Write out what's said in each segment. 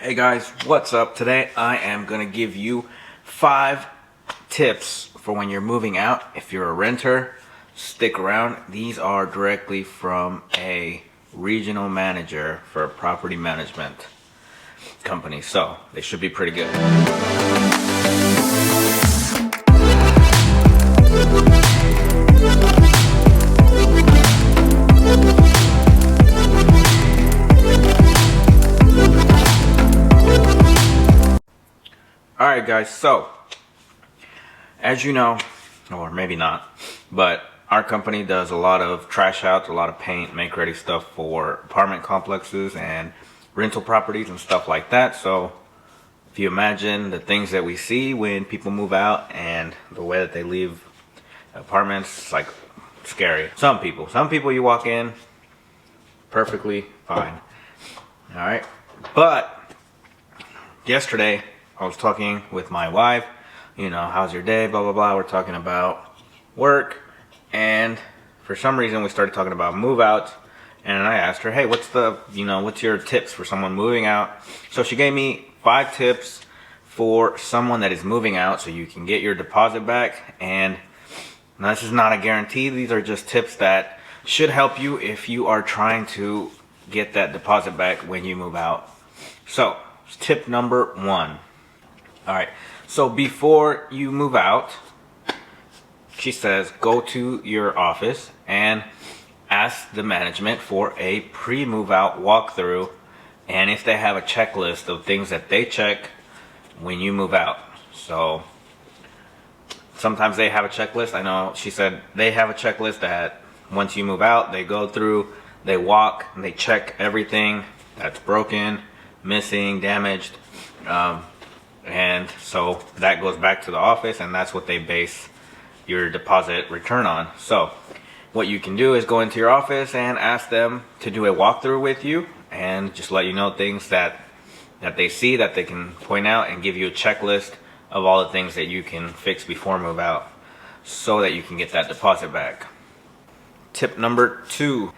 Hey guys, what's up? Today I am going to give you 5 tips for when you're moving out. If you're a renter, stick around. These are directly from a regional manager for a property management company, so they should be pretty good. Alright guys, so as you know, or maybe not, but our company does a lot of trash outs, a lot of paint, make ready stuff for apartment complexes and rental properties and stuff like that. So if you imagine the things that we see when people move out and the way that they leave apartments, it's like scary. Some people you walk in perfectly fine. Alright, but yesterday I was talking with my wife, how's your day, blah, blah, blah. We're talking about work, and for some reason we started talking about move outs, and I asked her, hey, what's your tips for someone moving out? So she gave me 5 tips for someone that is moving out so you can get your deposit back. And now, this is not a guarantee. These are just tips that should help you if you are trying to get that deposit back when you move out. So, tip number 1. Alright, so before you move out, she says go to your office and ask the management for a pre-move out walkthrough, and if they have a checklist of things that they check when you move out. So sometimes they have a checklist. I know she said they have a checklist that once you move out, they go through, they walk, and they check everything that's broken, missing, damaged. And so that goes back to the office, and that's what they base your deposit return on. So what you can do is go into your office and ask them to do a walkthrough with you and just let you know things that they see, that they can point out, and give you a checklist of all the things that you can fix before move out so that you can get that deposit back. Tip number 2,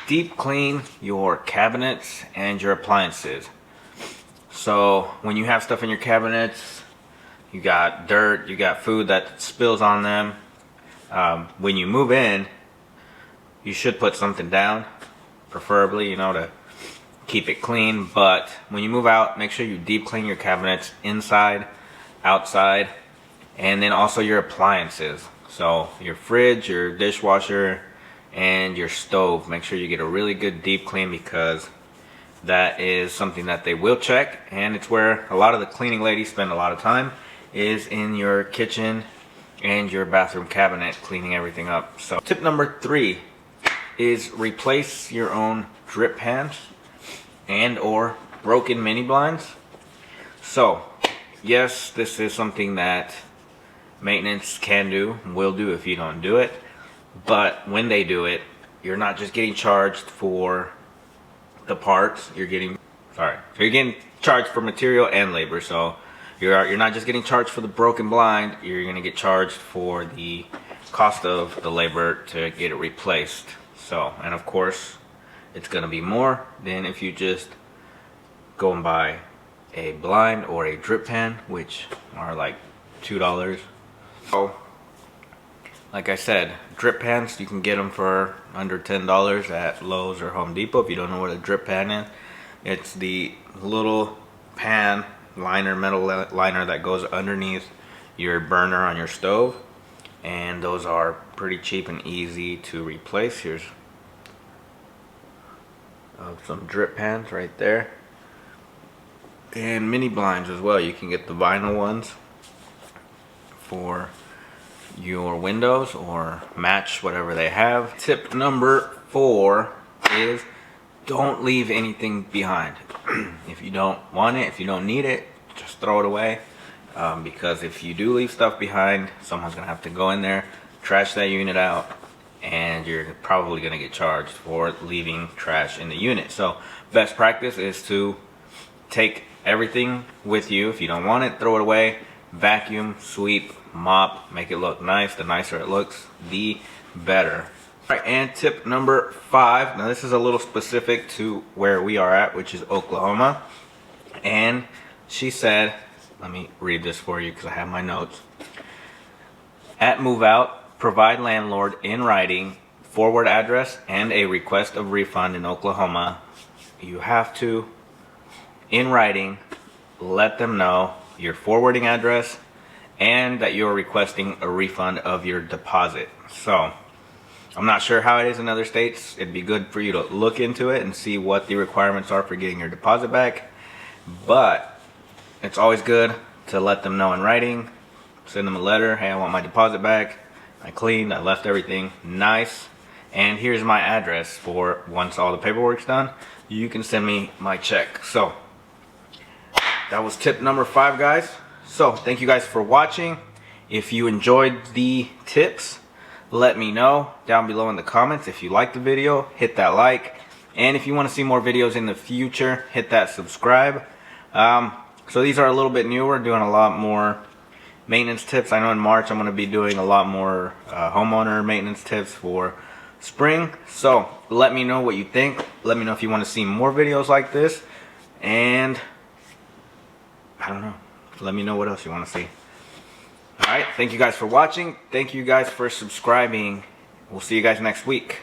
deep clean your cabinets and your appliances. So when you have stuff in your cabinets, you got dirt, you got food that spills on them. When you move in, you should put something down, preferably, to keep it clean. But when you move out, make sure you deep clean your cabinets inside, outside, and then also your appliances. So your fridge, your dishwasher, and your stove. Make sure you get a really good deep clean, because that is something that they will check, and it's where a lot of the cleaning ladies spend a lot of time, is in your kitchen and your bathroom cabinet, cleaning everything up. So tip number 3 is replace your own drip pans and or broken mini blinds. So yes, this is something that maintenance can do, will do if you don't do it, but when they do it, you're not just getting charged for the parts, you're getting charged for material and labor. So you're not just getting charged for the broken blind, you're gonna get charged for the cost of the labor to get it replaced. So, and of course it's gonna be more than if you just go and buy a blind or a drip pan, which are like $2. So like I said, drip pans, you can get them for under $10 at Lowe's or Home Depot. If you don't know what a drip pan is, it's the little pan liner, metal liner that goes underneath your burner on your stove. And those are pretty cheap and easy to replace. Here's some drip pans right there. And mini blinds as well. You can get the vinyl ones for your windows or match whatever they have. Tip number 4 is don't leave anything behind. If you don't want it, if you don't need it, just throw it away, because if you do leave stuff behind, someone's gonna have to go in there, trash that unit out, and you're probably gonna get charged for leaving trash in the unit. So best practice is to take everything with you. If you don't want it, throw it away. Vacuum, sweep, mop, make it look nice. The nicer it looks, the better. All right, and tip number 5. Now this is a little specific to where we are at, which is Oklahoma. And she said, let me read this for you because I have my notes. At move out, provide landlord in writing forward address and a request of refund in Oklahoma. You have to, in writing, let them know your forwarding address and that you're requesting a refund of your deposit. So I'm not sure how it is in other states. It'd be good for you to look into it and see what the requirements are for getting your deposit back. But it's always good to let them know in writing. Send them a letter. Hey, I want my deposit back. I cleaned. I left everything nice. And here's my address for once all the paperwork's done. You can send me my check. So that was tip number 5, guys. So thank you guys for watching. If you enjoyed the tips, let me know down below in the comments. If you liked the video, hit that like. And if you want to see more videos in the future, hit that subscribe. So these are a little bit newer, doing a lot more maintenance tips. I know in March I'm going to be doing a lot more homeowner maintenance tips for spring. So let me know what you think. Let me know if you want to see more videos like this. And I don't know. Let me know what else you want to see. Alright, thank you guys for watching. Thank you guys for subscribing. We'll see you guys next week.